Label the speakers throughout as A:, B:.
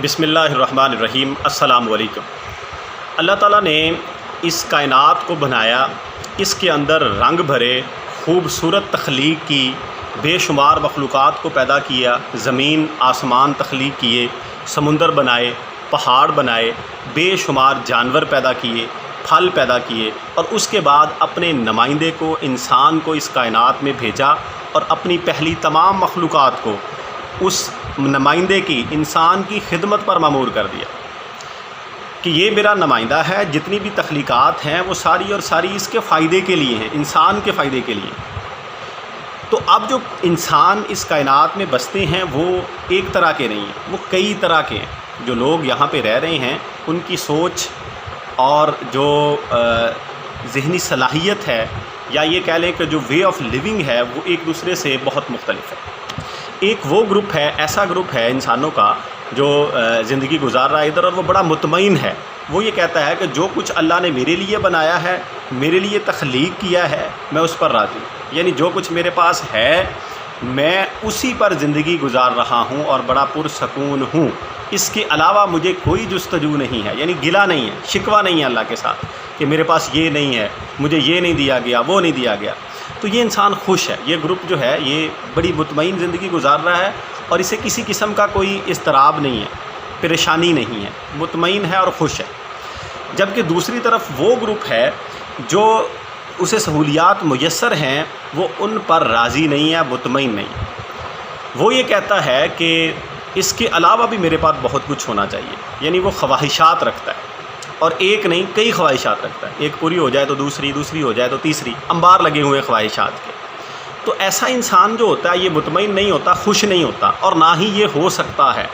A: بسم اللہ الرحمن الرحیم۔ السلام علیکم۔ اللہ تعالیٰ نے اس کائنات کو بنایا، اس کے اندر رنگ بھرے خوبصورت تخلیق کی، بے شمار مخلوقات کو پیدا کیا، زمین آسمان تخلیق کیے، سمندر بنائے، پہاڑ بنائے، بے شمار جانور پیدا کیے، پھل پیدا کیے، اور اس کے بعد اپنے نمائندے کو، انسان کو اس کائنات میں بھیجا اور اپنی پہلی تمام مخلوقات کو اس نمائندے کی، انسان کی خدمت پر مامور کر دیا کہ یہ میرا نمائندہ ہے، جتنی بھی تخلیقات ہیں وہ ساری اور ساری اس کے فائدے کے لیے ہیں، انسان کے فائدے کے لیے۔ تو اب جو انسان اس کائنات میں بستے ہیں وہ ایک طرح کے نہیں ہیں، وہ کئی طرح کے ہیں۔ جو لوگ یہاں پہ رہ رہے ہیں ان کی سوچ اور جو ذہنی صلاحیت ہے، یا یہ کہہ لیں کہ جو وے آف لیونگ ہے، وہ ایک دوسرے سے بہت مختلف ہے۔ ایک وہ گروپ ہے، ایسا گروپ ہے انسانوں کا جو زندگی گزار رہا ہے ادھر، اور وہ بڑا مطمئن ہے۔ وہ یہ کہتا ہے کہ جو کچھ اللہ نے میرے لیے بنایا ہے، میرے لیے تخلیق کیا ہے، میں اس پر راضی ہوں، یعنی جو کچھ میرے پاس ہے میں اسی پر زندگی گزار رہا ہوں اور بڑا پرسکون ہوں۔ اس کے علاوہ مجھے کوئی جستجو نہیں ہے، یعنی گلہ نہیں ہے، شکوہ نہیں ہے اللہ کے ساتھ کہ میرے پاس یہ نہیں ہے، مجھے یہ نہیں دیا گیا، وہ نہیں دیا گیا۔ تو یہ انسان خوش ہے، یہ گروپ جو ہے یہ بڑی مطمئن زندگی گزار رہا ہے، اور اسے کسی قسم کا کوئی اضطراب نہیں ہے، پریشانی نہیں ہے، مطمئن ہے اور خوش ہے۔ جبکہ دوسری طرف وہ گروپ ہے جو اسے سہولیات میسر ہیں، وہ ان پر راضی نہیں ہے، مطمئن نہیں ہے۔ وہ یہ کہتا ہے کہ اس کے علاوہ بھی میرے پاس بہت کچھ ہونا چاہیے، یعنی وہ خواہشات رکھتا ہے، اور ایک نہیں کئی خواہشات رکھتا ہے۔ ایک پوری ہو جائے تو دوسری، دوسری ہو جائے تو تیسری، انبار لگے ہوئے خواہشات کے۔ تو ایسا انسان جو ہوتا ہے یہ مطمئن نہیں ہوتا، خوش نہیں ہوتا، اور نہ ہی یہ ہو سکتا ہے۔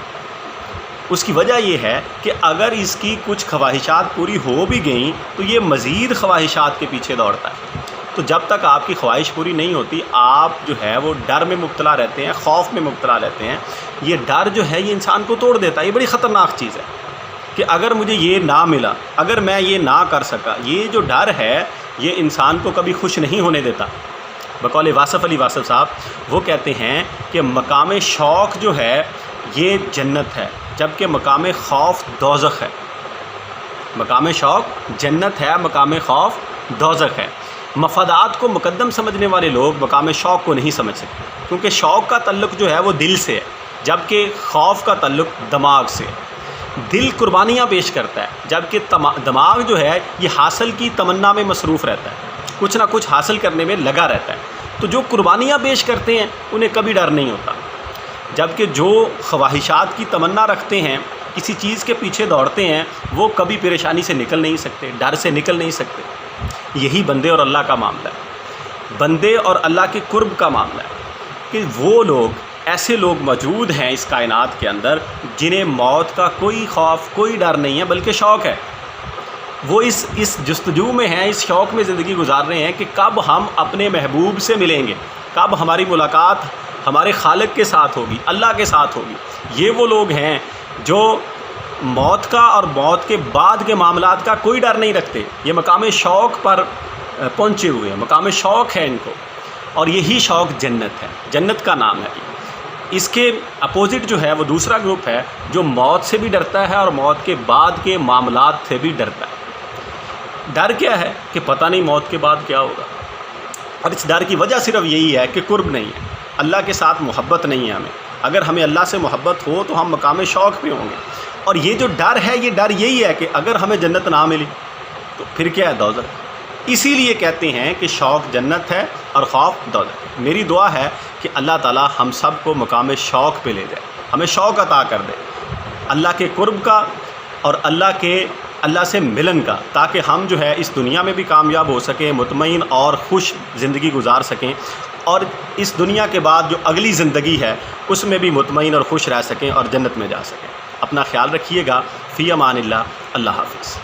A: اس کی وجہ یہ ہے کہ اگر اس کی کچھ خواہشات پوری ہو بھی گئیں تو یہ مزید خواہشات کے پیچھے دوڑتا ہے۔ تو جب تک آپ کی خواہش پوری نہیں ہوتی، آپ جو ہے وہ ڈر میں مبتلا رہتے ہیں، خوف میں مبتلا رہتے ہیں۔ یہ ڈر جو ہے یہ انسان کو توڑ دیتا ہے۔ یہ بڑی خطرناک چیز ہے کہ اگر مجھے یہ نہ ملا، اگر میں یہ نہ کر سکا، یہ جو ڈر ہے یہ انسان کو کبھی خوش نہیں ہونے دیتا۔ بقول واصف علی واصف صاحب وہ کہتے ہیں کہ مقام شوق جو ہے یہ جنت ہے، جبکہ مقام خوف دوزخ ہے۔ مقام شوق جنت ہے، مقام خوف دوزخ ہے۔ مفادات کو مقدم سمجھنے والے لوگ مقام شوق کو نہیں سمجھ سکتے، کیونکہ شوق کا تعلق جو ہے وہ دل سے ہے، جبکہ خوف کا تعلق دماغ سے ہے۔ دل قربانیاں پیش کرتا ہے، جبکہ دماغ جو ہے یہ حاصل کی تمنا میں مصروف رہتا ہے، کچھ نہ کچھ حاصل کرنے میں لگا رہتا ہے۔ تو جو قربانیاں پیش کرتے ہیں انہیں کبھی ڈر نہیں ہوتا، جبکہ جو خواہشات کی تمنا رکھتے ہیں، کسی چیز کے پیچھے دوڑتے ہیں، وہ کبھی پریشانی سے نکل نہیں سکتے، ڈر سے نکل نہیں سکتے۔ یہی بندے اور اللہ کا معاملہ ہے، بندے اور اللہ کے قرب کا معاملہ ہے، کہ وہ لوگ، ایسے لوگ موجود ہیں اس کائنات کے اندر جنہیں موت کا کوئی خوف، کوئی ڈر نہیں ہے، بلکہ شوق ہے۔ وہ اس جستجو میں ہیں، اس شوق میں زندگی گزار رہے ہیں کہ کب ہم اپنے محبوب سے ملیں گے، کب ہماری ملاقات ہمارے خالق کے ساتھ ہوگی، اللہ کے ساتھ ہوگی۔ یہ وہ لوگ ہیں جو موت کا اور موت کے بعد کے معاملات کا کوئی ڈر نہیں رکھتے۔ یہ مقام شوق پر پہنچے ہوئے ہیں، مقام شوق ہے ان کو، اور یہی شوق جنت ہے، جنت کا نام ہے۔ اس کے اپوزٹ جو ہے وہ دوسرا گروپ ہے جو موت سے بھی ڈرتا ہے اور موت کے بعد کے معاملات سے بھی ڈرتا ہے۔ ڈر کیا ہے کہ پتہ نہیں موت کے بعد کیا ہوگا، اور اس ڈر کی وجہ صرف یہی ہے کہ قرب نہیں ہے، اللہ کے ساتھ محبت نہیں ہے ہمیں۔ اگر ہمیں اللہ سے محبت ہو تو ہم مقام شوق پہ ہوں گے، اور یہ جو ڈر ہے یہ ڈر یہی ہے کہ اگر ہمیں جنت نہ ملی تو پھر کیا ہے؟ دوزخ۔ اسی لیے کہتے ہیں کہ شوق جنت ہے اور خوف دوزخ۔ میری دعا ہے کہ اللہ تعالی ہم سب کو مقام شوق پہ لے جائے، ہمیں شوق عطا کر دے اللہ کے قرب کا اور اللہ سے ملن کا، تاکہ ہم جو ہے اس دنیا میں بھی کامیاب ہو سکیں، مطمئن اور خوش زندگی گزار سکیں، اور اس دنیا کے بعد جو اگلی زندگی ہے اس میں بھی مطمئن اور خوش رہ سکیں اور جنت میں جا سکیں۔ اپنا خیال رکھیے گا۔ فی امان اللہ، اللہ حافظ۔